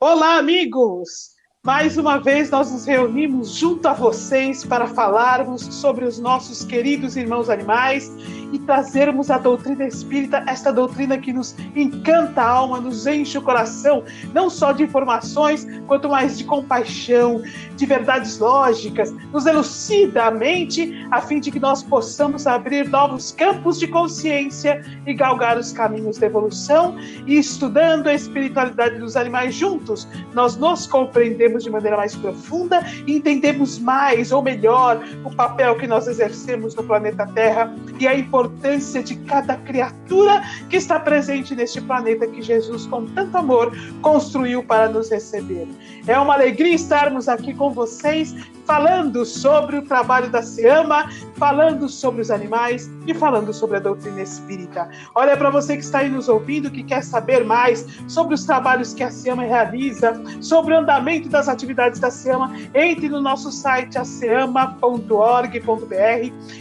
Olá, amigos! Mais uma vez nós nos reunimos junto a vocês para falarmos sobre os nossos queridos irmãos animais e trazermos a doutrina espírita, esta doutrina que nos encanta a alma, nos enche o coração, não só de informações, quanto mais de compaixão, de verdades lógicas, nos elucida a mente, a fim de que nós possamos abrir novos campos de consciência e galgar os caminhos da evolução. E estudando a espiritualidade dos animais juntos, nós nos compreendemos de maneira mais profunda e entendemos mais ou melhor o papel que nós exercemos no planeta Terra e a importância de cada criatura que está presente neste planeta que Jesus, com tanto amor, construiu para nos receber. É uma alegria estarmos aqui com vocês, falando sobre o trabalho da SEAMA, falando sobre os animais e falando sobre a doutrina espírita. Olha, para você que está aí nos ouvindo, que quer saber mais sobre os trabalhos que a SEAMA realiza, sobre o andamento das atividades da SEAMA, entre no nosso site aceama.org.br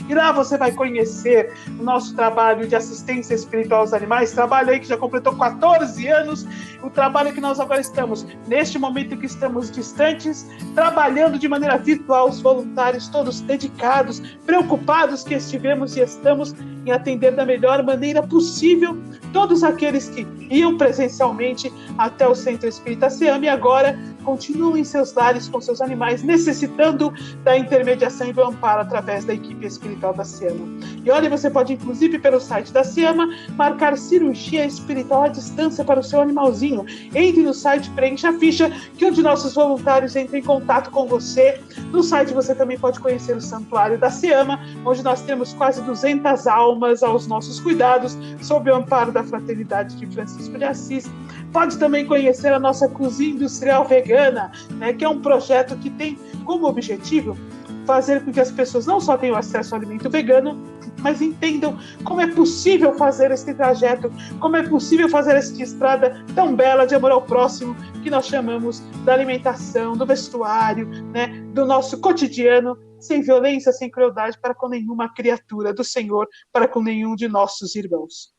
e lá você vai conhecer o nosso trabalho de assistência espiritual aos animais, trabalho aí que já completou 14 anos, o trabalho que nós agora estamos, neste momento que estamos distantes, trabalhando de maneira virtual, os voluntários todos dedicados, preocupados que estivemos e estamos em atender da melhor maneira possível todos aqueles que iam presencialmente até o Centro Espírita SEAMA e agora continuam em seus lares com seus animais, necessitando da intermediação e do amparo através da equipe espiritual da SEAMA. E olha, você pode, inclusive, pelo site da SEAMA, marcar cirurgia espiritual à distância para o seu animalzinho. Entre no site, preencha a ficha, que um de nossos voluntários entra em contato com você. No site você também pode conhecer o santuário da SEAMA, onde nós temos quase 200 almas aos nossos cuidados, sob o amparo da Fraternidade de Francisco de Assis. Pode também conhecer a nossa cozinha industrial vegana, né, que é um projeto que tem como objetivo fazer com que as pessoas não só tenham acesso ao alimento vegano, mas entendam como é possível fazer esse trajeto, como é possível fazer essa estrada tão bela de amor ao próximo, que nós chamamos da alimentação, do vestuário, né, do nosso cotidiano, sem violência, sem crueldade para com nenhuma criatura do Senhor, para com nenhum de nossos irmãos.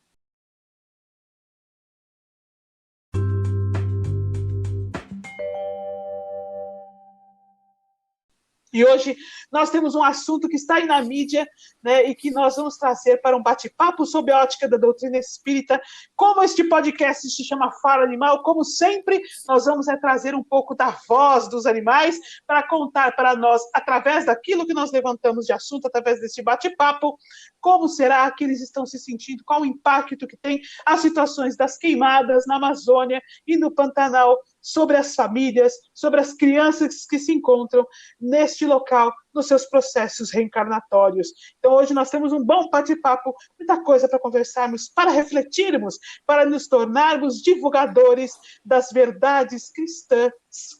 E hoje nós temos um assunto que está aí na mídia, né, e que nós vamos trazer para um bate-papo sob a ótica da doutrina espírita. Como este podcast se chama Fala Animal, como sempre, nós vamos trazer um pouco da voz dos animais para contar para nós, através daquilo que nós levantamos de assunto, através deste bate-papo, como será que eles estão se sentindo, qual o impacto que tem as situações das queimadas na Amazônia e no Pantanal, sobre as famílias, sobre as crianças que se encontram neste local, nos seus processos reencarnatórios. Então hoje nós temos um bom bate-papo, muita coisa para conversarmos, para refletirmos, para nos tornarmos divulgadores das verdades cristãs,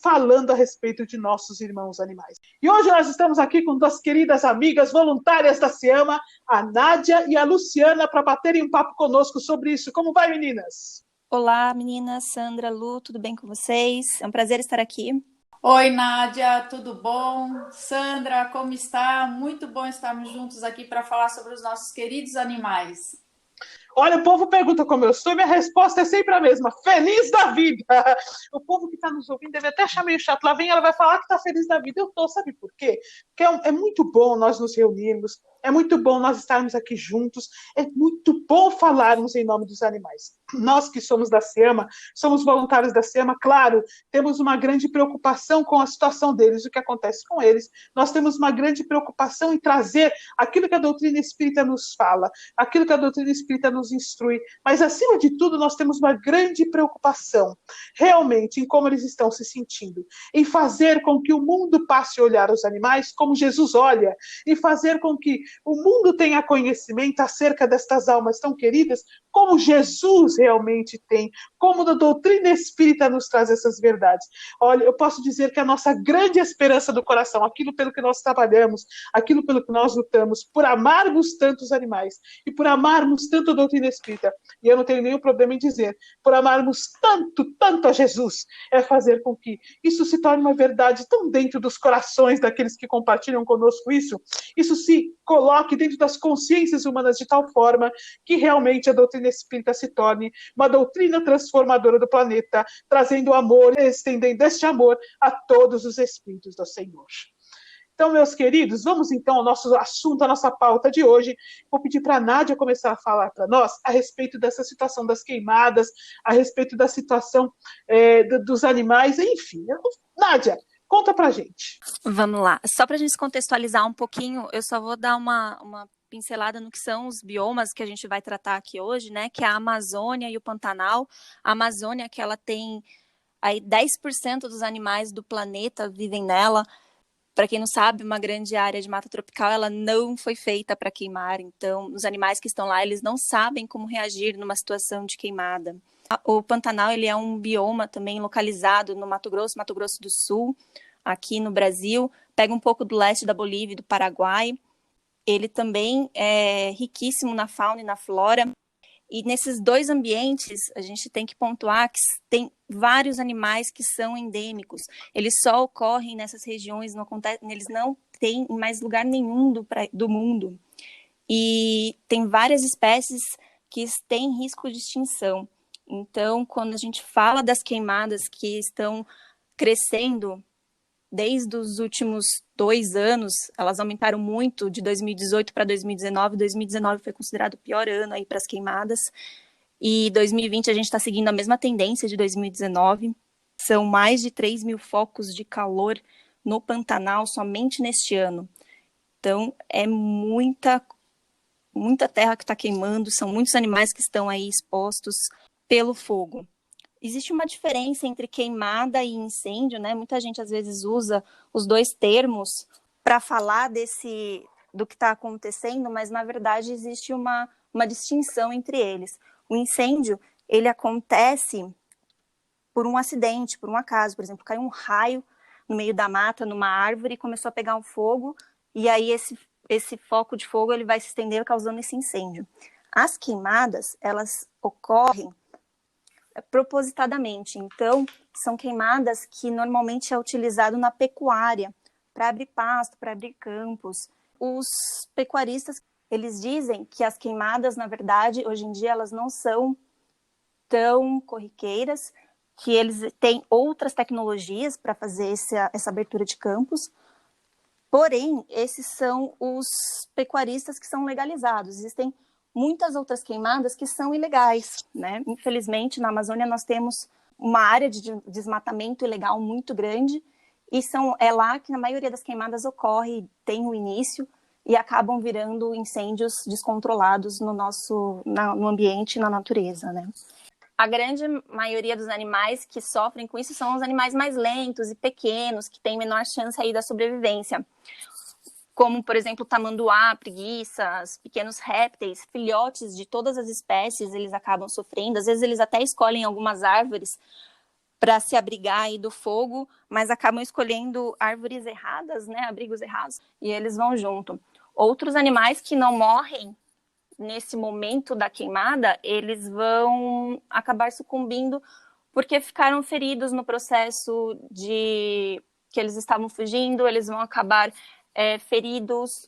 falando a respeito de nossos irmãos animais. E hoje nós estamos aqui com duas queridas amigas voluntárias da SEAMA, a Nádia e a Luciana, para baterem um papo conosco sobre isso. Como vai, meninas? Olá, meninas, Sandra, Lu, tudo bem com vocês? É um prazer estar aqui. Oi, Nádia, tudo bom? Sandra, como está? Muito bom estarmos juntos aqui para falar sobre os nossos queridos animais. Olha, o povo pergunta como eu estou, e minha resposta é sempre a mesma: feliz da vida. O povo que está nos ouvindo deve até achar meio chato. Lá vem ela vai falar que está feliz da vida. Eu estou, sabe por quê? Porque é muito bom nós nos reunirmos, é muito bom nós estarmos aqui juntos, é muito bom falarmos em nome dos animais. Nós que somos da SEAMA, somos voluntários da SEAMA, claro, temos uma grande preocupação com a situação deles, o que acontece com eles. Nós temos uma grande preocupação em trazer aquilo que a doutrina espírita nos fala, aquilo que a doutrina espírita nos instrui, mas acima de tudo nós temos uma grande preocupação realmente em como eles estão se sentindo, em fazer com que o mundo passe a olhar os animais como Jesus olha, e fazer com que o mundo tenha conhecimento acerca destas almas tão queridas, como Jesus realmente tem, como a doutrina espírita nos traz essas verdades. Olha, eu posso dizer que a nossa grande esperança do coração, aquilo pelo que nós trabalhamos, aquilo pelo que nós lutamos, por amarmos tanto os animais e por amarmos tanto a doutrina espírita, e eu não tenho nenhum problema em dizer, por amarmos tanto, tanto a Jesus, é fazer com que isso se torne uma verdade tão dentro dos corações daqueles que compartilham conosco isso se coloque dentro das consciências humanas de tal forma que realmente a doutrina espírita se torne uma doutrina transformadora do planeta, trazendo amor e estendendo este amor a todos os espíritos do Senhor. Então, meus queridos, vamos então ao nosso assunto, à nossa pauta de hoje. Vou pedir para a Nádia começar a falar para nós a respeito dessa situação das queimadas, a respeito da situação dos animais, enfim. Nádia, conta para a gente. Vamos lá. Só para a gente contextualizar um pouquinho, eu só vou dar uma pincelada no que são os biomas que a gente vai tratar aqui hoje, né? Que é a Amazônia e o Pantanal. A Amazônia, que ela tem aí 10% dos animais do planeta vivem nela. Para quem não sabe, uma grande área de mata tropical, ela não foi feita para queimar, então os animais que estão lá, eles não sabem como reagir numa situação de queimada. O Pantanal, ele é um bioma também localizado no Mato Grosso do Sul, aqui no Brasil, pega um pouco do leste da Bolívia e do Paraguai. Ele também é riquíssimo na fauna e na flora. E nesses dois ambientes, a gente tem que pontuar que tem vários animais que são endêmicos. Eles só ocorrem nessas regiões, eles não têm em mais lugar nenhum do mundo. E tem várias espécies que têm risco de extinção. Então, quando a gente fala das queimadas que estão crescendo desde os últimos 2 anos, elas aumentaram muito de 2018 para 2019. 2019 foi considerado o pior ano aí para as queimadas. E 2020 a gente está seguindo a mesma tendência de 2019. São mais de 3 mil focos de calor no Pantanal somente neste ano. Então, é muita terra que está queimando, são muitos animais que estão aí expostos pelo fogo. Existe uma diferença entre queimada e incêndio, né? Muita gente às vezes usa os dois termos para falar do que está acontecendo, mas na verdade existe uma distinção entre eles. O incêndio, ele acontece por um acidente, por um acaso. Por exemplo, caiu um raio no meio da mata, numa árvore, e começou a pegar um fogo, e aí esse foco de fogo ele vai se estender causando esse incêndio. As queimadas, elas ocorrem propositadamente. Então, são queimadas que normalmente é utilizado na pecuária, para abrir pasto, para abrir campos. Os pecuaristas, eles dizem que as queimadas, na verdade, hoje em dia, elas não são tão corriqueiras, que eles têm outras tecnologias para fazer essa abertura de campos. Porém, esses são os pecuaristas que são legalizados. Existem muitas outras queimadas que são ilegais, né? Infelizmente, na Amazônia nós temos uma área de desmatamento ilegal muito grande e é lá que a maioria das queimadas ocorre, tem o início e acabam virando incêndios descontrolados no ambiente e na natureza, né? A grande maioria dos animais que sofrem com isso são os animais mais lentos e pequenos, que têm menor chance aí da sobrevivência. Como, por exemplo, tamanduá, preguiças, pequenos répteis, filhotes de todas as espécies, eles acabam sofrendo. Às vezes eles até escolhem algumas árvores para se abrigar aí do fogo, mas acabam escolhendo árvores erradas, né, abrigos errados, e eles vão junto. Outros animais que não morrem nesse momento da queimada, eles vão acabar sucumbindo porque ficaram feridos no processo que eles estavam fugindo, eles vão acabar feridos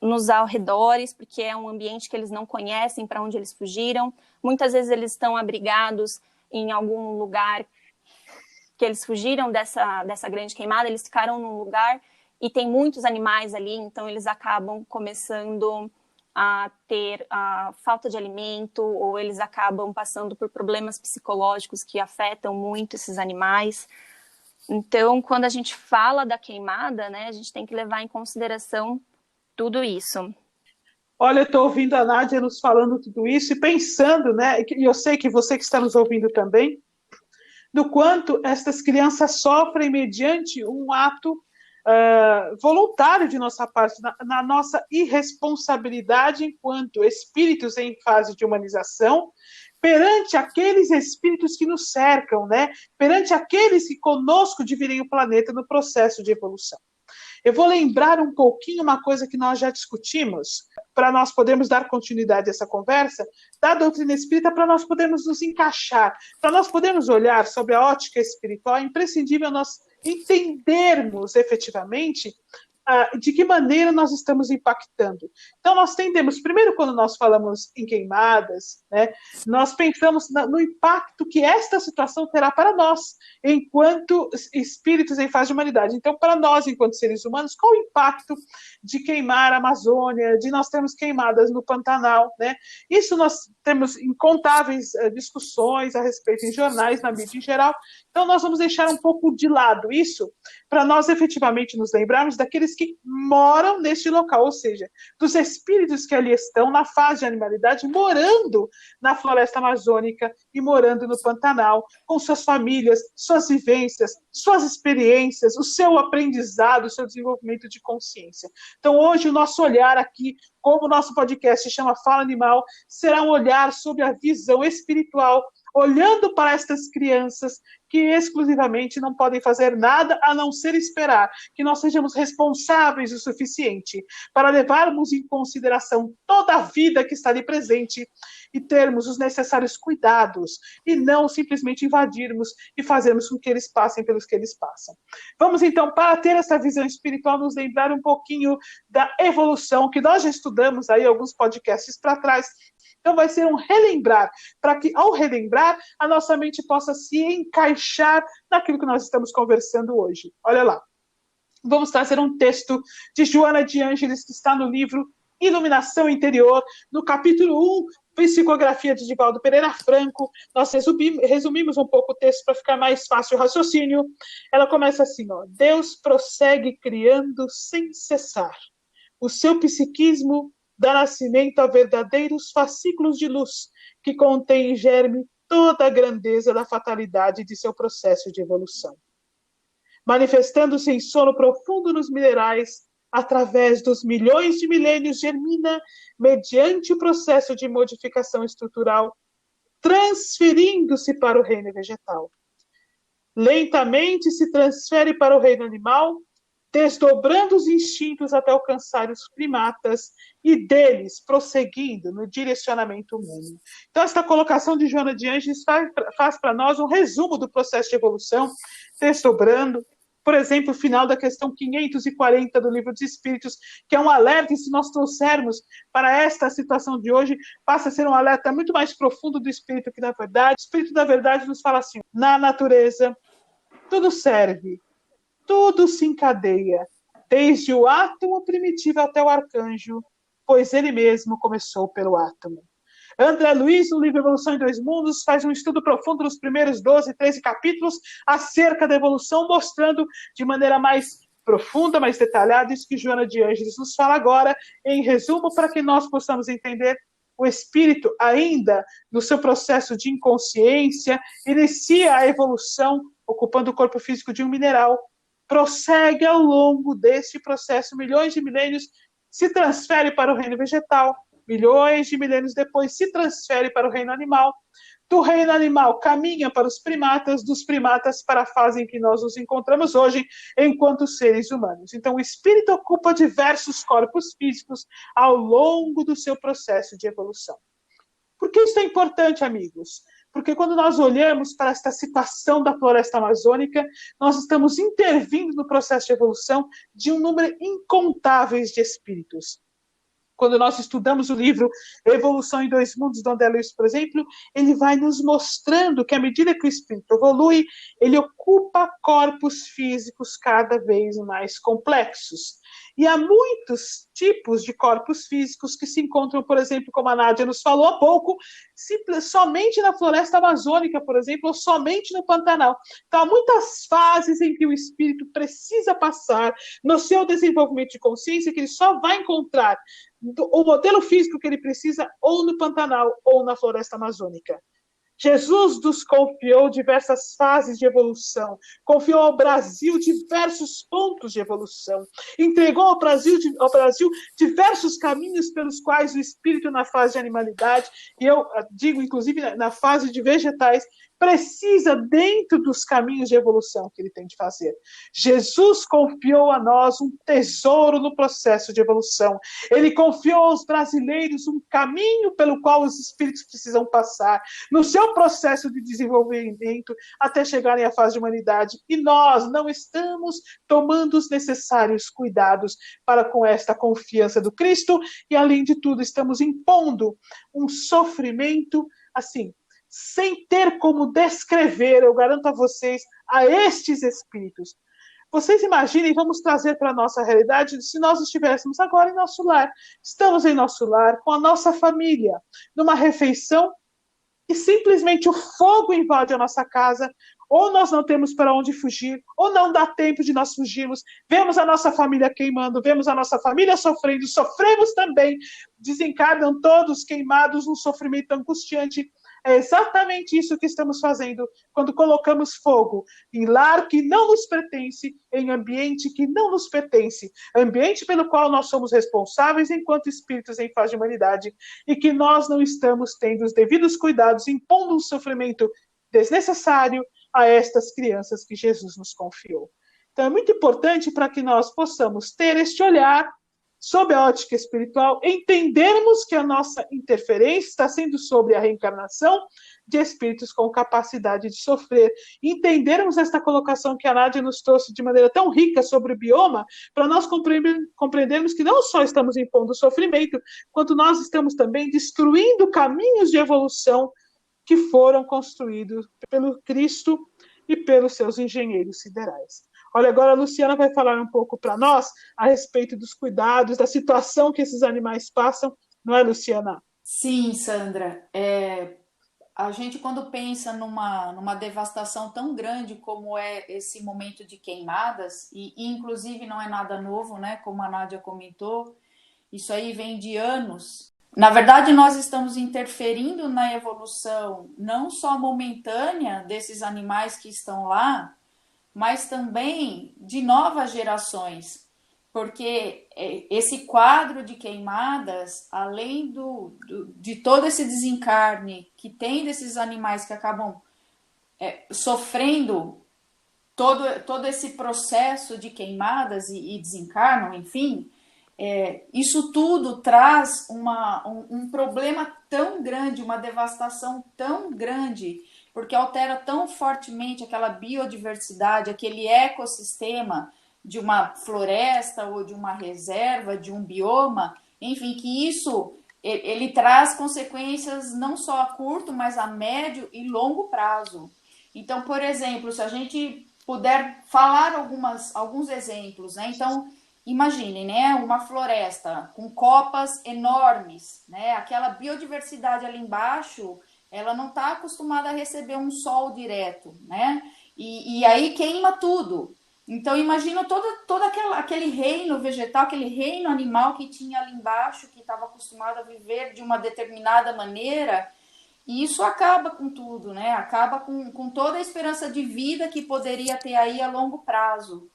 nos arredores, porque é um ambiente que eles não conhecem, para onde eles fugiram. Muitas vezes eles estão abrigados em algum lugar que eles fugiram dessa grande queimada, eles ficaram num lugar e tem muitos animais ali, então eles acabam começando a ter a falta de alimento, ou eles acabam passando por problemas psicológicos que afetam muito esses animais. Então, quando a gente fala da queimada, né, a gente tem que levar em consideração tudo isso. Olha, eu estou ouvindo a Nádia nos falando tudo isso e pensando, né, e eu sei que você que está nos ouvindo também, do quanto estas crianças sofrem mediante um ato voluntário de nossa parte, na nossa irresponsabilidade enquanto espíritos em fase de humanização, perante aqueles espíritos que nos cercam, né? Perante aqueles que conosco dividem o planeta no processo de evolução. Eu vou lembrar um pouquinho uma coisa que nós já discutimos, para nós podermos dar continuidade a essa conversa, da doutrina espírita, para nós podermos nos encaixar, para nós podermos olhar sobre a ótica espiritual. É imprescindível nós entendermos efetivamente de que maneira nós estamos impactando. Então, nós tendemos, primeiro, quando nós falamos em queimadas, né, nós pensamos no impacto que esta situação terá para nós, enquanto espíritos em fase de humanidade. Então, para nós, enquanto seres humanos, qual o impacto de queimar a Amazônia, de nós termos queimadas no Pantanal, né? Isso nós temos incontáveis discussões a respeito em jornais, na mídia em geral. Então, nós vamos deixar um pouco de lado isso, para nós efetivamente nos lembrarmos daqueles que moram neste local, ou seja, dos espíritos que ali estão na fase de animalidade, morando na floresta amazônica e morando no Pantanal, com suas famílias, suas vivências, suas experiências, o seu aprendizado, o seu desenvolvimento de consciência. Então, hoje, o nosso olhar aqui, como o nosso podcast se chama Fala Animal, será um olhar sobre a visão espiritual, olhando para estas crianças que exclusivamente não podem fazer nada a não ser esperar que nós sejamos responsáveis o suficiente para levarmos em consideração toda a vida que está ali presente e termos os necessários cuidados e não simplesmente invadirmos e fazermos com que eles passem pelos que eles passam. Vamos então, para ter essa visão espiritual, nos lembrar um pouquinho da evolução que nós já estudamos aí alguns podcasts para trás. Então vai ser um relembrar, para que ao relembrar a nossa mente possa se encaixar naquilo que nós estamos conversando hoje. Olha lá. Vamos trazer um texto de Joana de Ângeles, que está no livro Iluminação Interior, no capítulo 1, Psicografia de Divaldo Pereira Franco. Nós resumimos um pouco o texto para ficar mais fácil o raciocínio. Ela começa assim, ó: Deus prossegue criando sem cessar. O seu psiquismo dá nascimento a verdadeiros fascículos de luz, que contém em germe toda a grandeza da fatalidade de seu processo de evolução. Manifestando-se em sono profundo nos minerais, através dos milhões de milênios, germina, mediante o processo de modificação estrutural, transferindo-se para o reino vegetal. Lentamente se transfere para o reino animal, desdobrando os instintos até alcançar os primatas e deles prosseguindo no direcionamento humano. Então, esta colocação de Joana de Ângeles faz para nós um resumo do processo de evolução, desdobrando, por exemplo, o final da questão 540 do Livro dos Espíritos, que é um alerta, e se nós trouxermos para esta situação de hoje, passa a ser um alerta muito mais profundo do Espírito, que, na verdade, o Espírito da Verdade nos fala assim: na natureza, tudo serve, tudo se encadeia, desde o átomo primitivo até o arcanjo, pois ele mesmo começou pelo átomo. André Luiz, no livro Evolução em Dois Mundos, faz um estudo profundo nos primeiros 12, 13 capítulos acerca da evolução, mostrando de maneira mais profunda, mais detalhada, isso que Joana de Ângeles nos fala agora, em resumo, para que nós possamos entender. O espírito, ainda no seu processo de inconsciência, inicia a evolução, ocupando o corpo físico de um mineral, prossegue ao longo deste processo, milhões de milênios, se transfere para o reino vegetal, milhões de milênios depois se transfere para o reino animal, do reino animal caminha para os primatas, dos primatas para a fase em que nós nos encontramos hoje, enquanto seres humanos. Então, o espírito ocupa diversos corpos físicos ao longo do seu processo de evolução. Por que isso é importante, amigos? Porque quando nós olhamos para esta situação da floresta amazônica, nós estamos intervindo no processo de evolução de um número incontáveis de espíritos. Quando nós estudamos o livro Evolução em Dois Mundos, do André Luiz, por exemplo, ele vai nos mostrando que à medida que o espírito evolui, ele ocupa corpos físicos cada vez mais complexos. E há muitos tipos de corpos físicos que se encontram, por exemplo, como a Nádia nos falou há pouco, somente na floresta amazônica, por exemplo, ou somente no Pantanal. Então, há muitas fases em que o espírito precisa passar no seu desenvolvimento de consciência, que ele só vai encontrar o modelo físico que ele precisa ou no Pantanal ou na floresta amazônica. Jesus nos confiou diversas fases de evolução, confiou ao Brasil diversos pontos de evolução, entregou ao Brasil diversos caminhos pelos quais o espírito na fase de animalidade, e eu digo inclusive na fase de vegetais, precisa dentro dos caminhos de evolução que ele tem de fazer. Jesus confiou a nós um tesouro no processo de evolução. Ele confiou aos brasileiros um caminho pelo qual os espíritos precisam passar no seu processo de desenvolvimento até chegarem à fase de humanidade. E nós não estamos tomando os necessários cuidados para com esta confiança do Cristo e, além de tudo, estamos impondo um sofrimento, assim, sem ter como descrever, eu garanto a vocês, a estes espíritos. Vocês imaginem, vamos trazer para a nossa realidade, se nós estivéssemos agora em nosso lar. Estamos em nosso lar, com a nossa família, numa refeição, e simplesmente o fogo invade a nossa casa, ou nós não temos para onde fugir, ou não dá tempo de nós fugirmos, vemos a nossa família queimando, vemos a nossa família sofrendo, sofremos também, desencarnam todos queimados num sofrimento angustiante. É exatamente isso que estamos fazendo quando colocamos fogo em lar que não nos pertence, em ambiente que não nos pertence, ambiente pelo qual nós somos responsáveis enquanto espíritos em fase de humanidade, e que nós não estamos tendo os devidos cuidados, impondo um sofrimento desnecessário a estas crianças que Jesus nos confiou. Então é muito importante para que nós possamos ter este olhar sob a ótica espiritual, entendermos que a nossa interferência está sendo sobre a reencarnação de espíritos com capacidade de sofrer. Entendermos esta colocação que a Nádia nos trouxe de maneira tão rica sobre o bioma, para nós compreendermos que não só estamos impondo sofrimento, quanto nós estamos também destruindo caminhos de evolução que foram construídos pelo Cristo e pelos seus engenheiros siderais. Olha, agora a Luciana vai falar um pouco para nós a respeito dos cuidados, da situação que esses animais passam, não é, Luciana? Sim, Sandra. A gente, quando pensa numa devastação tão grande como é esse momento de queimadas, e inclusive não é nada novo, né? Como a Nádia comentou, isso aí vem de anos. Na verdade, nós estamos interferindo na evolução não só momentânea desses animais que estão lá, mas também de novas gerações, porque esse quadro de queimadas, além de todo esse desencarne que tem desses animais que acabam sofrendo todo esse processo de queimadas e desencarnam, enfim, isso tudo traz um problema tão grande, uma devastação tão grande, porque altera tão fortemente aquela biodiversidade, aquele ecossistema de uma floresta ou de uma reserva, de um bioma, enfim, que isso ele traz consequências não só a curto, mas a médio e longo prazo. Então, por exemplo, se a gente puder falar alguns exemplos, né? Então, imaginem, né, uma floresta com copas enormes, né? Aquela biodiversidade ali embaixo, ela não está acostumada a receber um sol direto, né? E aí queima tudo. Então, imagina todo aquele reino vegetal, aquele reino animal que tinha ali embaixo, que estava acostumado a viver de uma determinada maneira, e isso acaba com tudo, né? Acaba com toda a esperança de vida que poderia ter aí a longo prazo.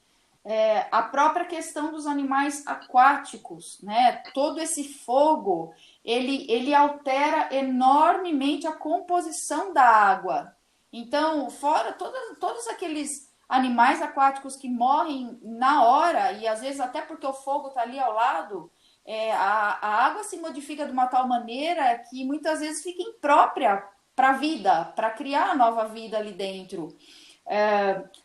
A própria questão dos animais aquáticos, né? Todo esse fogo, ele altera enormemente a composição da água. Então, fora todos aqueles animais aquáticos que morrem na hora, e às vezes até porque o fogo está ali ao lado, a água se modifica de uma tal maneira que muitas vezes fica imprópria para a vida, para criar nova vida ali dentro.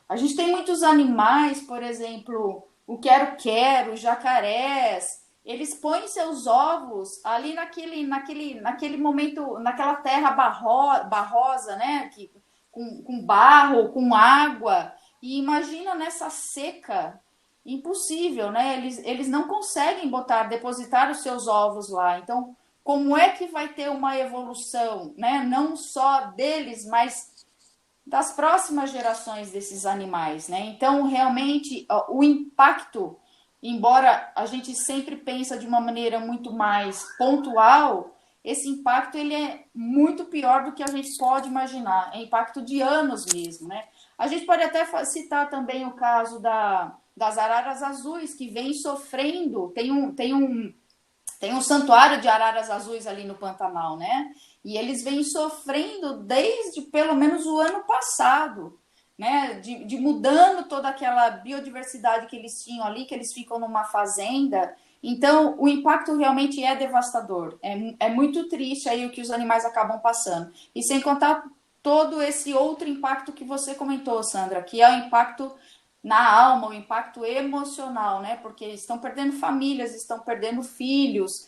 A gente tem muitos animais, por exemplo, o quero-quero, jacarés, eles põem seus ovos ali naquele momento, naquela terra barrosa, né? Com barro, com água, e imagina nessa seca, impossível, né? Eles não conseguem depositar os seus ovos lá. Então, como é que vai ter uma evolução, né? Não só deles, mas das próximas gerações desses animais, né? Então, realmente, o impacto, embora a gente sempre pensa de uma maneira muito mais pontual, esse impacto ele é muito pior do que a gente pode imaginar. É impacto de anos mesmo, né? A gente pode até citar também o caso das araras azuis, que vem sofrendo. Tem um santuário de araras azuis ali no Pantanal, né? E eles vêm sofrendo desde pelo menos o ano passado, né? De mudando toda aquela biodiversidade que eles tinham ali, que eles ficam numa fazenda. Então, o impacto realmente é devastador. É muito triste aí o que os animais acabam passando. E sem contar todo esse outro impacto que você comentou, Sandra, que é o impacto na alma, o impacto emocional, né? Porque estão perdendo famílias, estão perdendo filhos,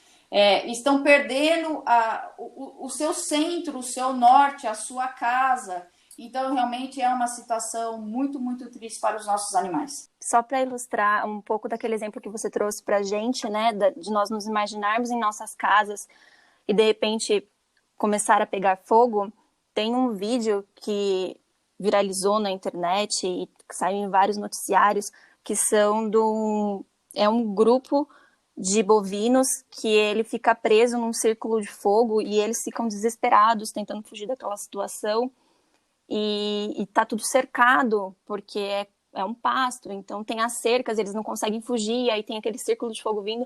estão perdendo o seu centro, o seu norte, a sua casa. Então, realmente é uma situação muito, muito triste para os nossos animais. Só para ilustrar um pouco daquele exemplo que você trouxe para a gente, né, de nós nos imaginarmos em nossas casas e de repente começar a pegar fogo, tem um vídeo que viralizou na internet e saiu em vários noticiários, que é um grupo de bovinos que ele fica preso num círculo de fogo e eles ficam desesperados tentando fugir daquela situação. E tá tudo cercado, porque é um pasto, então tem as cercas, eles não conseguem fugir, aí tem aquele círculo de fogo vindo.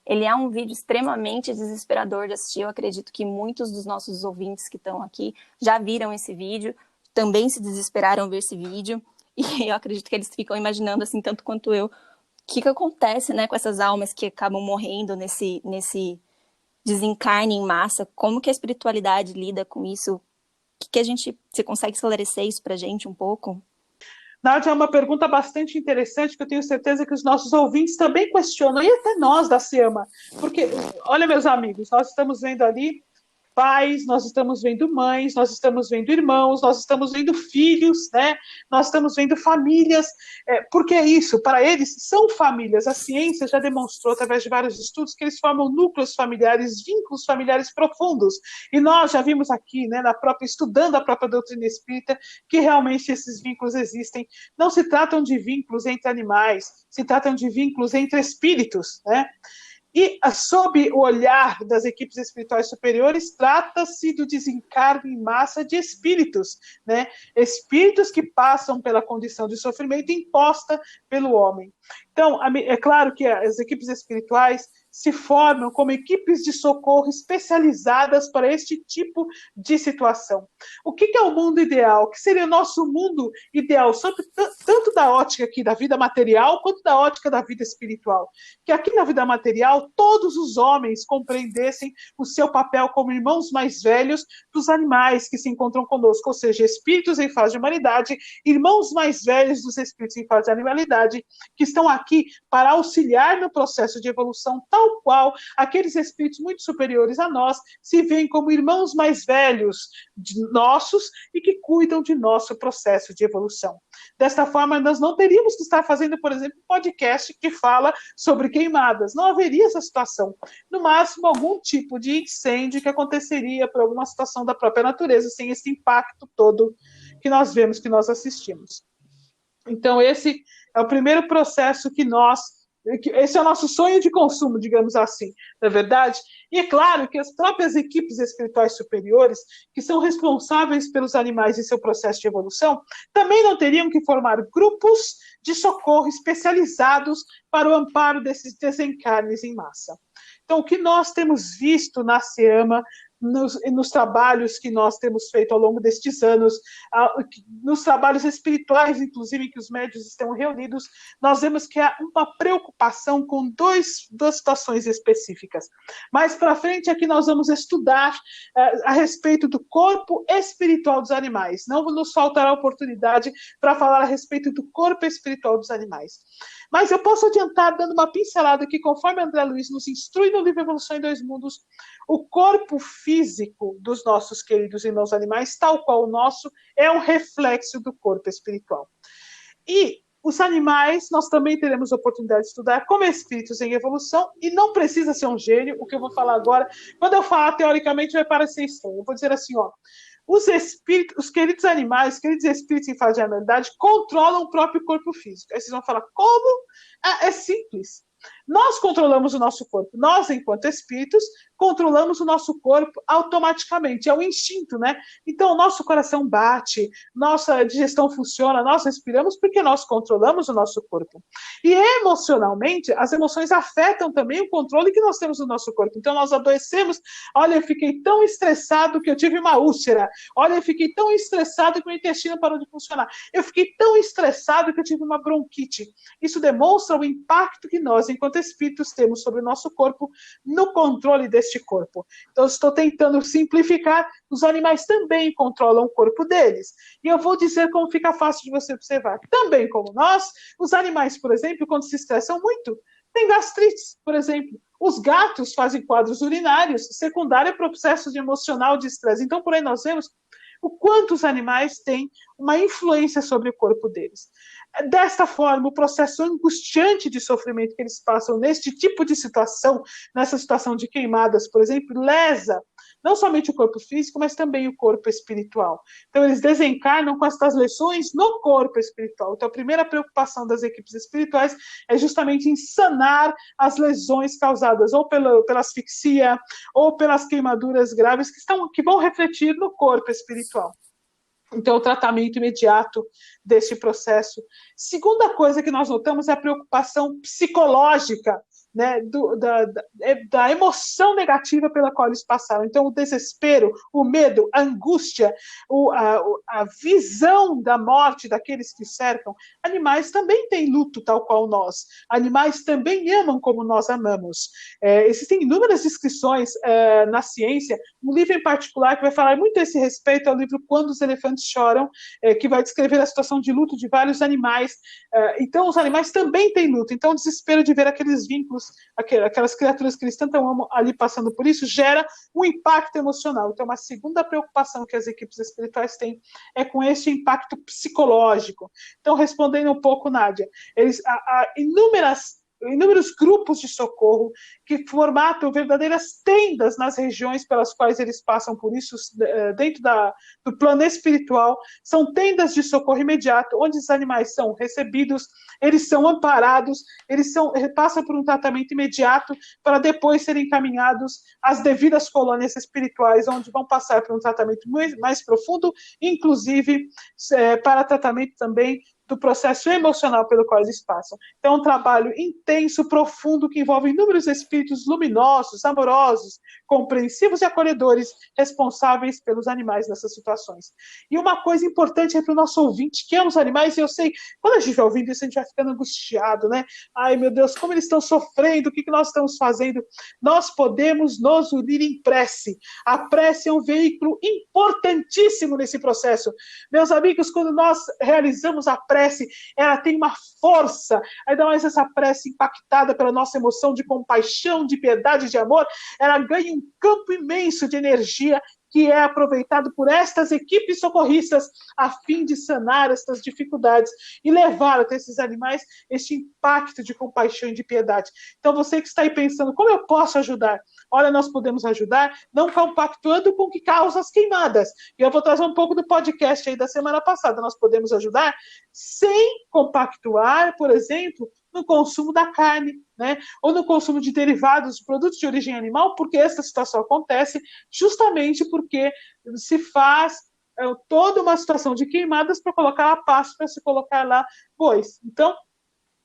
Ele é um vídeo extremamente desesperador de assistir. Eu acredito que muitos dos nossos ouvintes que estão aqui já viram esse vídeo, também se desesperaram ver esse vídeo, e eu acredito que eles ficam imaginando, assim, tanto quanto eu, o que acontece, né, com essas almas que acabam morrendo nesse desencarne em massa, como que a espiritualidade lida com isso. Você consegue esclarecer isso para a gente um pouco? Nádia, é uma pergunta bastante interessante que eu tenho certeza que os nossos ouvintes também questionam, e até nós da SEAMA, porque, olha, meus amigos, nós estamos vendo ali pais, nós estamos vendo mães, nós estamos vendo irmãos, nós estamos vendo filhos, né? Nós estamos vendo famílias, porque é isso, para eles são famílias. A ciência já demonstrou, através de vários estudos, que eles formam núcleos familiares, vínculos familiares profundos. E nós já vimos aqui, né, estudando a própria doutrina espírita, que realmente esses vínculos existem. Não se tratam de vínculos entre animais, se tratam de vínculos entre espíritos, né? E, sob o olhar das equipes espirituais superiores, trata-se do desencarne em massa de espíritos, né? Espíritos que passam pela condição de sofrimento imposta pelo homem. Então, é claro que as equipes espirituais se formam como equipes de socorro especializadas para este tipo de situação. O que é o mundo ideal? O que seria o nosso mundo ideal, tanto da ótica aqui da vida material, quanto da ótica da vida espiritual? Que aqui na vida material, todos os homens compreendessem o seu papel como irmãos mais velhos dos animais que se encontram conosco, ou seja, espíritos em fase de humanidade, irmãos mais velhos dos espíritos em fase de animalidade, que estão aqui para auxiliar no processo de evolução, tal qual aqueles espíritos muito superiores a nós se veem como irmãos mais velhos nossos e que cuidam de nosso processo de evolução. Desta forma, nós não teríamos que estar fazendo, por exemplo, um podcast que fala sobre queimadas. Não haveria essa situação. No máximo, algum tipo de incêndio que aconteceria por alguma situação da própria natureza, sem esse impacto todo que nós vemos, que nós assistimos. Então, esse é o primeiro processo esse é o nosso sonho de consumo, digamos assim, não é verdade? E é claro que as próprias equipes espirituais superiores, que são responsáveis pelos animais e seu processo de evolução, também não teriam que formar grupos de socorro especializados para o amparo desses desencarnes em massa. Então, o que nós temos visto na SEAMA, nos trabalhos que nós temos feito ao longo destes anos, nos trabalhos espirituais, inclusive, que os médiuns estão reunidos, nós vemos que há uma preocupação com duas situações específicas. Mais para frente, aqui nós vamos estudar a respeito do corpo espiritual dos animais. Não nos faltará oportunidade para falar a respeito do corpo espiritual dos animais. Mas eu posso adiantar, dando uma pincelada que, conforme André Luiz nos instrui no livro Evolução em Dois Mundos, o corpo físico dos nossos queridos irmãos animais, tal qual o nosso, é um reflexo do corpo espiritual. E os animais, nós também teremos a oportunidade de estudar como espíritos em evolução, e não precisa ser um gênio, o que eu vou falar agora. Quando eu falar teoricamente, vai parecer estranho. Eu vou dizer assim, os queridos animais, os queridos espíritos em fase de animalidade, controlam o próprio corpo físico. Aí vocês vão falar, como? É simples. Nós controlamos o nosso corpo. Nós, enquanto espíritos, controlamos o nosso corpo automaticamente, é o instinto, né? Então, o nosso coração bate, nossa digestão funciona, nós respiramos porque nós controlamos o nosso corpo. E emocionalmente, as emoções afetam também o controle que nós temos do nosso corpo. Então, nós adoecemos, olha, eu fiquei tão estressado que eu tive uma úlcera, olha, eu fiquei tão estressado que o intestino parou de funcionar, eu fiquei tão estressado que eu tive uma bronquite. Isso demonstra o impacto que nós, enquanto espíritos, temos sobre o nosso corpo no controle deste corpo. Então, estou tentando simplificar, os animais também controlam o corpo deles. E eu vou dizer como fica fácil de você observar. Também como nós, os animais, por exemplo, quando se estressam muito, têm gastrites, por exemplo. Os gatos fazem quadros urinários, secundário a processos de emocional de estresse. Então, por aí nós vemos o quanto os animais têm uma influência sobre o corpo deles. Desta forma, o processo angustiante de sofrimento que eles passam neste tipo de situação, nessa situação de queimadas, por exemplo, lesa não somente o corpo físico, mas também o corpo espiritual. Então, eles desencarnam com estas lesões no corpo espiritual. Então, a primeira preocupação das equipes espirituais é justamente em sanar as lesões causadas ou pela asfixia ou pelas queimaduras graves que vão refletir no corpo espiritual. Então, o tratamento imediato deste processo. Segunda coisa que nós notamos é a preocupação psicológica, né, da emoção negativa pela qual eles passaram. Então, o desespero, o medo, a angústia, a visão da morte daqueles que cercam. Animais também têm luto, tal qual nós. Animais também amam como nós amamos. Existem inúmeras descrições na ciência. Um livro em particular que vai falar muito a esse respeito é o livro Quando os Elefantes Choram, que vai descrever a situação de luto de vários animais. Então, os animais também têm luto. Então, o desespero de ver aqueles vínculos, aquelas criaturas que eles tanto amam ali passando por isso, gera um impacto emocional. Então, uma segunda preocupação que as equipes espirituais têm é com esse impacto psicológico. Então, respondendo um pouco, Nádia, há inúmeros grupos de socorro que formatam verdadeiras tendas nas regiões pelas quais eles passam por isso, dentro do plano espiritual. São tendas de socorro imediato, onde os animais são recebidos, eles são amparados, passam por um tratamento imediato para depois serem encaminhados às devidas colônias espirituais, onde vão passar por um tratamento mais profundo, inclusive para tratamento também do processo emocional pelo qual eles passam. Então, é um trabalho intenso, profundo, que envolve inúmeros espíritos luminosos, amorosos, compreensivos e acolhedores, responsáveis pelos animais nessas situações. E uma coisa importante é para o nosso ouvinte, que ama os animais, e eu sei, quando a gente vai ouvindo isso, a gente vai ficando angustiado, né? Ai, meu Deus, como eles estão sofrendo, o que nós estamos fazendo? Nós podemos nos unir em prece. A prece é um veículo importantíssimo nesse processo. Meus amigos, quando nós realizamos a prece, ela tem uma força, ainda mais essa prece impactada pela nossa emoção de compaixão, de piedade, de amor, ela ganha um campo imenso de energia que é aproveitado por estas equipes socorristas a fim de sanar estas dificuldades e levar até esses animais este impacto de compaixão e de piedade. Então, você que está aí pensando, como eu posso ajudar? Olha, nós podemos ajudar não compactuando com o que causa as queimadas. E eu vou trazer um pouco do podcast aí da semana passada. Nós podemos ajudar sem compactuar, por exemplo, no consumo da carne, né? Ou no consumo de derivados, de produtos de origem animal, porque essa situação acontece justamente porque se faz toda uma situação de queimadas para colocar a pasto, para se colocar lá bois. Então,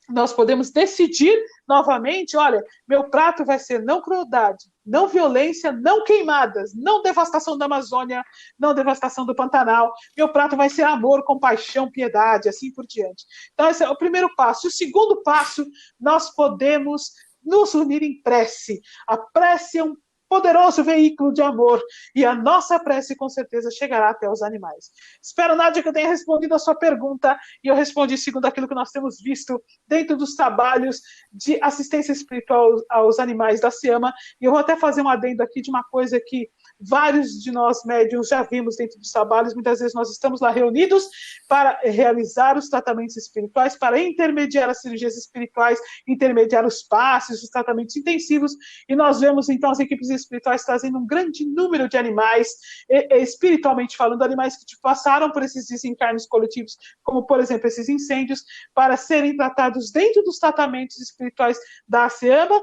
nós podemos decidir novamente, olha, meu prato vai ser não crueldade, não violência, não queimadas, não devastação da Amazônia, não devastação do Pantanal. Meu prato vai ser amor, compaixão, piedade, assim por diante. Então, esse é o primeiro passo. E o segundo passo, nós podemos nos unir em prece. A prece é um poderoso veículo de amor, e a nossa prece com certeza chegará até os animais. Espero, Nádia, que eu tenha respondido a sua pergunta, e eu respondi segundo aquilo que nós temos visto dentro dos trabalhos de assistência espiritual aos animais da SIAMA, e eu vou até fazer um adendo aqui de uma coisa que vários de nós médiuns já vimos dentro dos trabalhos, muitas vezes nós estamos lá reunidos para realizar os tratamentos espirituais, para intermediar as cirurgias espirituais, intermediar os passes, os tratamentos intensivos, e nós vemos então as equipes espirituais trazendo um grande número de animais, espiritualmente falando, animais que passaram por esses desencarnes coletivos, como por exemplo esses incêndios, para serem tratados dentro dos tratamentos espirituais da ASEAMA.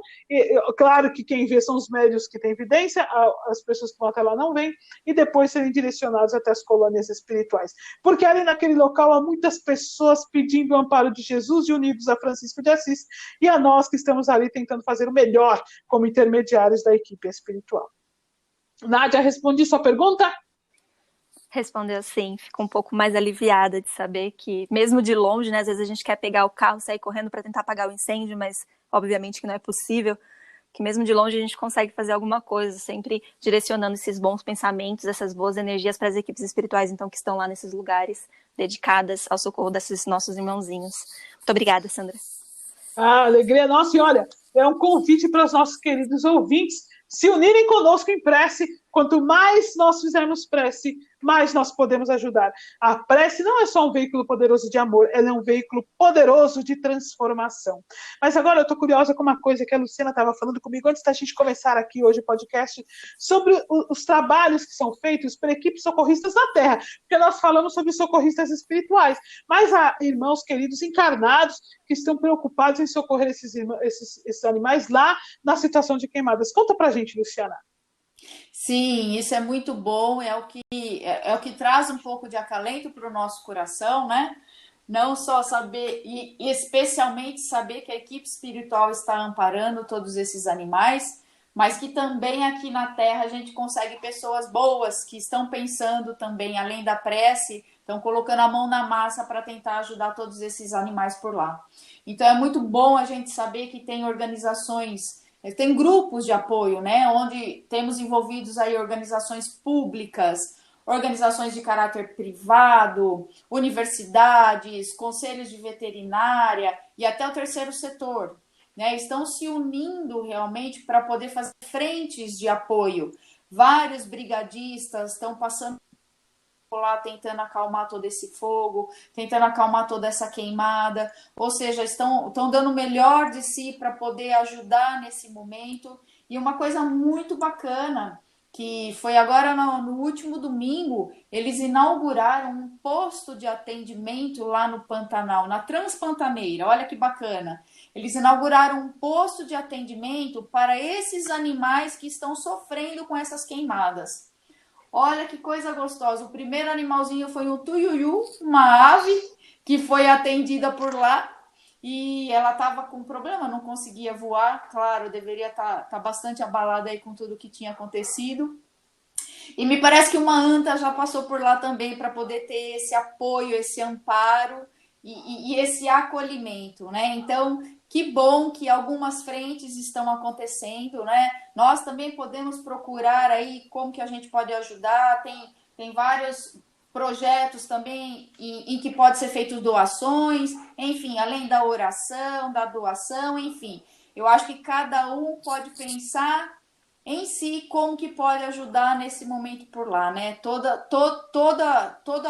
Claro que quem vê são os médios que têm evidência, as pessoas que vão até lá não veem, e depois serem direcionados até as colônias espirituais. Porque ali naquele local há muitas pessoas pedindo o amparo de Jesus e unidos a Francisco de Assis, e a nós que estamos ali tentando fazer o melhor como intermediários da equipe espiritual. Nádia, respondi sua pergunta? Respondeu sim, fico um pouco mais aliviada de saber que, mesmo de longe, né, às vezes a gente quer pegar o carro, sair correndo para tentar apagar o incêndio, mas obviamente que não é possível, que mesmo de longe a gente consegue fazer alguma coisa, sempre direcionando esses bons pensamentos, essas boas energias para as equipes espirituais, então, que estão lá nesses lugares, dedicadas ao socorro desses nossos irmãozinhos. Muito obrigada, Sandra. Alegria nossa, e olha, é um convite para os nossos queridos ouvintes se unirem conosco em prece. Quanto mais nós fizermos prece, mais nós podemos ajudar. A prece não é só um veículo poderoso de amor, ela é um veículo poderoso de transformação. Mas agora eu estou curiosa com uma coisa que a Luciana estava falando comigo antes da gente começar aqui hoje o podcast, sobre os trabalhos que são feitos por equipes socorristas na Terra, porque nós falamos sobre socorristas espirituais, mas há irmãos queridos encarnados que estão preocupados em socorrer esses animais lá na situação de queimadas. Conta pra gente, Luciana. Sim, isso é muito bom, é o que traz um pouco de acalento para o nosso coração, né? Não só saber, e especialmente saber que a equipe espiritual está amparando todos esses animais, mas que também aqui na Terra a gente consegue pessoas boas que estão pensando também, além da prece, estão colocando a mão na massa para tentar ajudar todos esses animais por lá. Então é muito bom a gente saber que tem organizações, tem grupos de apoio, né, onde temos envolvidos aí organizações públicas, organizações de caráter privado, universidades, conselhos de veterinária e até o terceiro setor, né, estão se unindo realmente para poder fazer frentes de apoio. Vários brigadistas estão passando lá tentando acalmar todo esse fogo, tentando acalmar toda essa queimada, ou seja, estão dando o melhor de si para poder ajudar nesse momento. E uma coisa muito bacana, que foi agora no último domingo, eles inauguraram um posto de atendimento lá no Pantanal, na Transpantaneira, olha que bacana. Eles inauguraram um posto de atendimento para esses animais que estão sofrendo com essas queimadas. Olha que coisa gostosa. O primeiro animalzinho foi um tuiuiu, uma ave que foi atendida por lá e ela estava com problema, não conseguia voar. Claro, deveria estar bastante abalada aí com tudo que tinha acontecido. E me parece que uma anta já passou por lá também para poder ter esse apoio, esse amparo e esse acolhimento, né? Então, que bom que algumas frentes estão acontecendo, né? Nós também podemos procurar aí como que a gente pode ajudar. Tem vários projetos também em que pode ser feito doações, enfim, além da oração, da doação, enfim. Eu acho que cada um pode pensar em si como que pode ajudar nesse momento por lá, né? Toda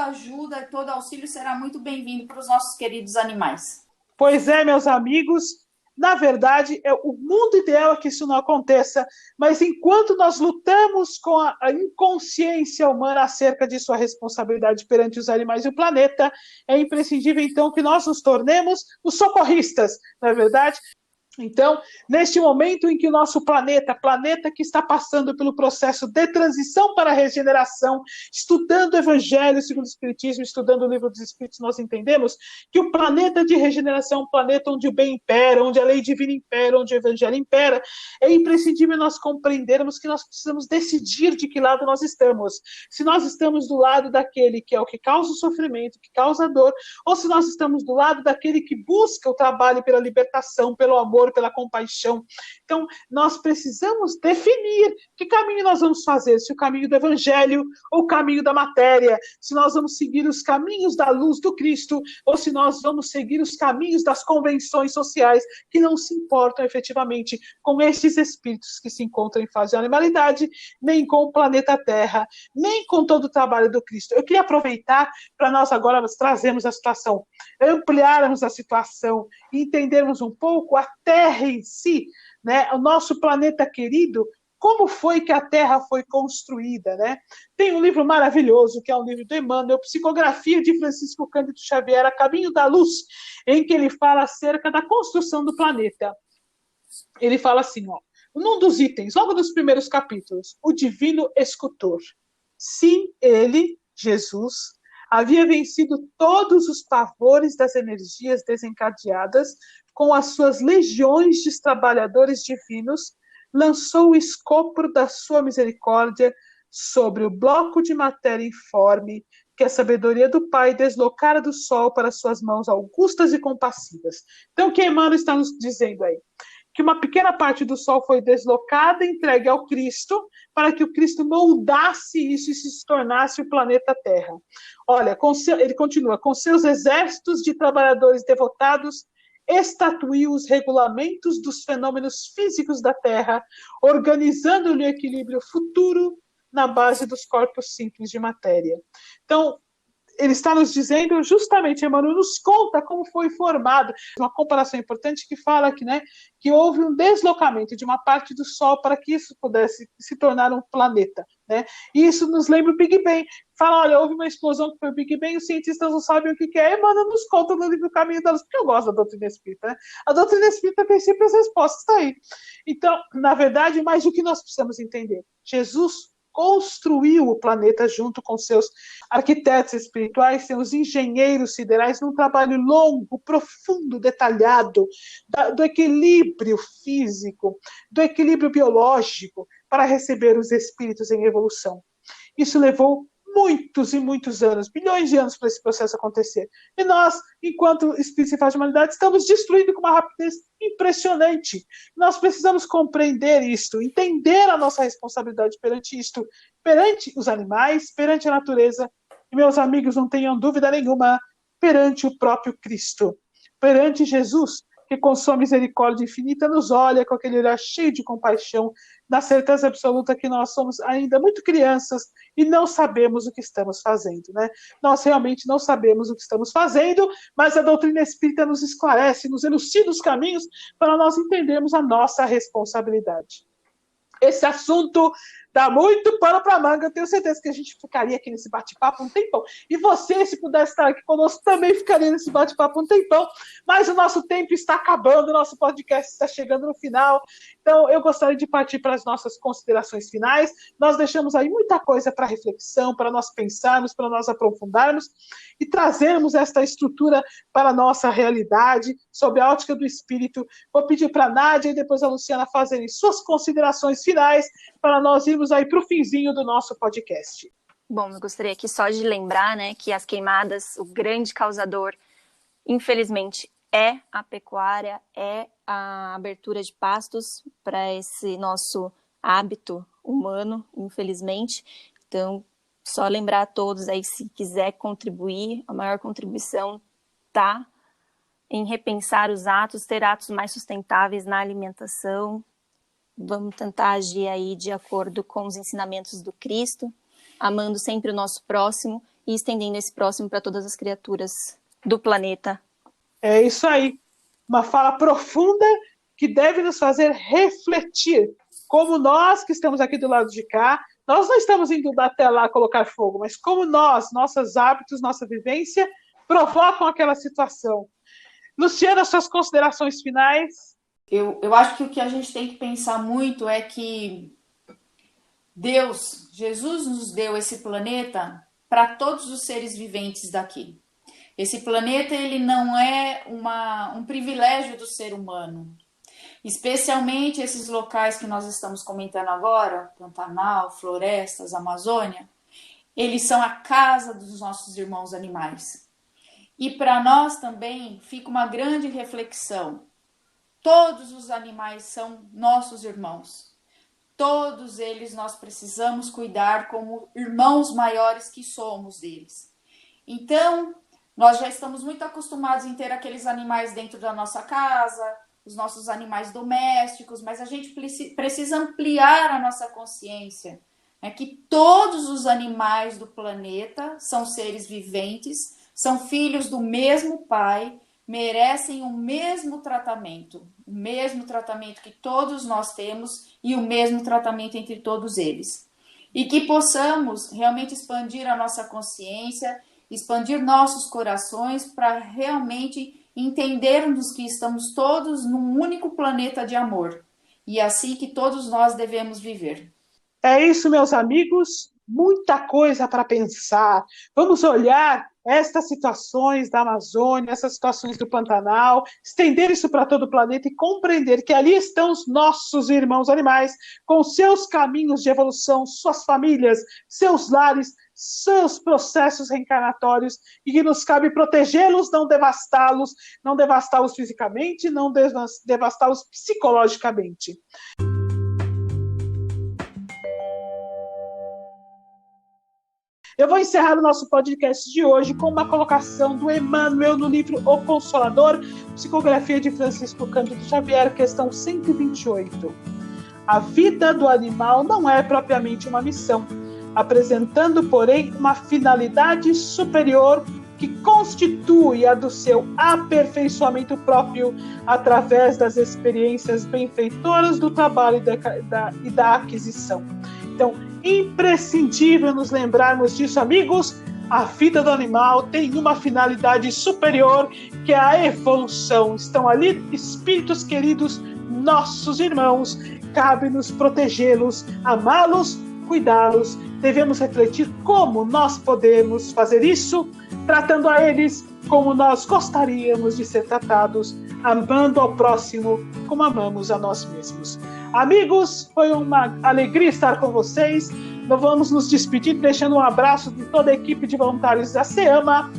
ajuda, todo auxílio será muito bem-vindo para os nossos queridos animais. Pois é, meus amigos, na verdade, o mundo ideal é que isso não aconteça, mas enquanto nós lutamos com a inconsciência humana acerca de sua responsabilidade perante os animais e o planeta, é imprescindível, então, que nós nos tornemos os socorristas, não é verdade? Então, neste momento em que o nosso planeta que está passando pelo processo de transição para a regeneração, estudando o Evangelho segundo o Espiritismo, estudando o Livro dos Espíritos, nós entendemos que o planeta de regeneração é um planeta onde o bem impera, onde a lei divina impera, onde o Evangelho impera. É imprescindível nós compreendermos que nós precisamos decidir de que lado nós estamos. Se nós estamos do lado daquele que é o que causa o sofrimento, que causa a dor, ou se nós estamos do lado daquele que busca o trabalho pela libertação, pelo amor, amor, pela compaixão. Então, nós precisamos definir que caminho nós vamos fazer, se o caminho do evangelho ou o caminho da matéria, se nós vamos seguir os caminhos da luz do Cristo, ou se nós vamos seguir os caminhos das convenções sociais, que não se importam efetivamente com estes espíritos que se encontram em fase de animalidade, nem com o planeta Terra, nem com todo o trabalho do Cristo. Eu queria aproveitar para nós agora trazermos a situação, ampliarmos a situação e entendermos um pouco a Terra em si, né? O nosso planeta querido, como foi que a Terra foi construída, né? Tem um livro maravilhoso, que é um livro do Emmanuel, Psicografia de Francisco Cândido Xavier, A Caminho da Luz, em que ele fala acerca da construção do planeta. Ele fala assim, ó, num dos itens, logo nos primeiros capítulos, o divino escultor. Sim, ele, Jesus, havia vencido todos os pavores das energias desencadeadas com as suas legiões de trabalhadores divinos, lançou o escopro da sua misericórdia sobre o bloco de matéria informe que a sabedoria do Pai deslocara do sol para suas mãos augustas e compassivas. Então, o que Emmanuel está nos dizendo aí? Que uma pequena parte do sol foi deslocada e entregue ao Cristo, para que o Cristo moldasse isso e se tornasse o planeta Terra. Olha, ele continua, com seus exércitos de trabalhadores devotados, estatuiu os regulamentos dos fenômenos físicos da Terra, organizando-lhe o equilíbrio futuro na base dos corpos simples de matéria. Então, ele está nos dizendo, justamente, Emmanuel nos conta como foi formado. Uma comparação importante que fala que, né, que houve um deslocamento de uma parte do Sol para que isso pudesse se tornar um planeta. Né? E isso nos lembra o Big Bang. Fala, olha, houve uma explosão que foi o Big Bang, os cientistas não sabem o que é. Emmanuel nos conta no livro Caminho da Luz, porque eu gosto da doutrina espírita. Né? A doutrina espírita tem sempre as respostas, está aí. Então, na verdade, mais o que nós precisamos entender? Jesus construiu o planeta junto com seus arquitetos espirituais, seus engenheiros siderais, num trabalho longo, profundo, detalhado, do equilíbrio físico, do equilíbrio biológico, para receber os espíritos em evolução. Isso levou muitos e muitos anos, bilhões de anos para esse processo acontecer. E nós, enquanto espíritos em fase de humanidade, estamos destruindo com uma rapidez impressionante. Nós precisamos compreender isto, entender a nossa responsabilidade perante isto, perante os animais, perante a natureza, e meus amigos, não tenham dúvida nenhuma, perante o próprio Cristo, perante Jesus, que com sua misericórdia infinita nos olha com aquele olhar cheio de compaixão, na certeza absoluta que nós somos ainda muito crianças e não sabemos o que estamos fazendo. Né? Nós realmente não sabemos o que estamos fazendo, mas a doutrina espírita nos esclarece, nos elucida os caminhos para nós entendermos a nossa responsabilidade. Esse assunto dá muito pano para manga, eu tenho certeza que a gente ficaria aqui nesse bate-papo um tempão. E você, se pudesse estar aqui conosco, também ficaria nesse bate-papo um tempão. Mas o nosso tempo está acabando, o nosso podcast está chegando no final. Então, eu gostaria de partir para as nossas considerações finais. Nós deixamos aí muita coisa para reflexão, para nós pensarmos, para nós aprofundarmos e trazermos esta estrutura para a nossa realidade, sob a ótica do espírito. Vou pedir para a Nádia e depois a Luciana fazerem suas considerações finais para nós irmos aí para o finzinho do nosso podcast. Bom, eu gostaria aqui só de lembrar, né, que as queimadas, o grande causador, infelizmente, é a pecuária, é a abertura de pastos para esse nosso hábito humano, infelizmente. Então, só lembrar a todos aí, se quiser contribuir, a maior contribuição está em repensar os atos, ter atos mais sustentáveis na alimentação. Vamos tentar agir aí de acordo com os ensinamentos do Cristo, amando sempre o nosso próximo e estendendo esse próximo para todas as criaturas do planeta. É isso aí. Uma fala profunda que deve nos fazer refletir. Como nós que estamos aqui do lado de cá, nós não estamos indo até lá colocar fogo, mas como nós, nossos hábitos, nossa vivência, provocam aquela situação. Luciana, suas considerações finais? Eu acho que o que a gente tem que pensar muito é que Deus, Jesus nos deu esse planeta para todos os seres viventes daqui. Esse planeta, ele não é um privilégio do ser humano. Especialmente esses locais que nós estamos comentando agora, Pantanal, florestas, Amazônia, eles são a casa dos nossos irmãos animais. E para nós também fica uma grande reflexão. Todos os animais são nossos irmãos. Todos eles nós precisamos cuidar como irmãos maiores que somos deles. Então, nós já estamos muito acostumados em ter aqueles animais dentro da nossa casa, os nossos animais domésticos, mas a gente precisa ampliar a nossa consciência, né, que todos os animais do planeta são seres viventes, são filhos do mesmo pai, merecem o mesmo tratamento que todos nós temos e o mesmo tratamento entre todos eles. E que possamos realmente expandir a nossa consciência, expandir nossos corações para realmente entendermos que estamos todos num único planeta de amor. E é assim que todos nós devemos viver. É isso, meus amigos. Muita coisa para pensar. Vamos olhar estas situações da Amazônia, essas situações do Pantanal, estender isso para todo o planeta e compreender que ali estão os nossos irmãos animais, com seus caminhos de evolução, suas famílias, seus lares, seus processos reencarnatórios, e que nos cabe protegê-los, não devastá-los fisicamente, não devastá-los psicologicamente. Eu vou encerrar o nosso podcast de hoje com uma colocação do Emmanuel no livro O Consolador, psicografia de Francisco Cândido Xavier, questão 128. A vida do animal não é propriamente uma missão, apresentando, porém, uma finalidade superior que constitui a do seu aperfeiçoamento próprio através das experiências benfeitoras do trabalho e da aquisição. Então, imprescindível nos lembrarmos disso, amigos. A vida do animal tem uma finalidade superior, que é a evolução. Estão ali espíritos queridos, nossos irmãos. Cabe-nos protegê-los, amá-los, cuidá-los. Devemos refletir como nós podemos fazer isso, tratando a eles como nós gostaríamos de ser tratados, amando ao próximo como amamos a nós mesmos. Amigos, foi uma alegria estar com vocês. Nós vamos nos despedir deixando um abraço de toda a equipe de voluntários da SEAMA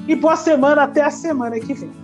e boa semana até a semana que vem.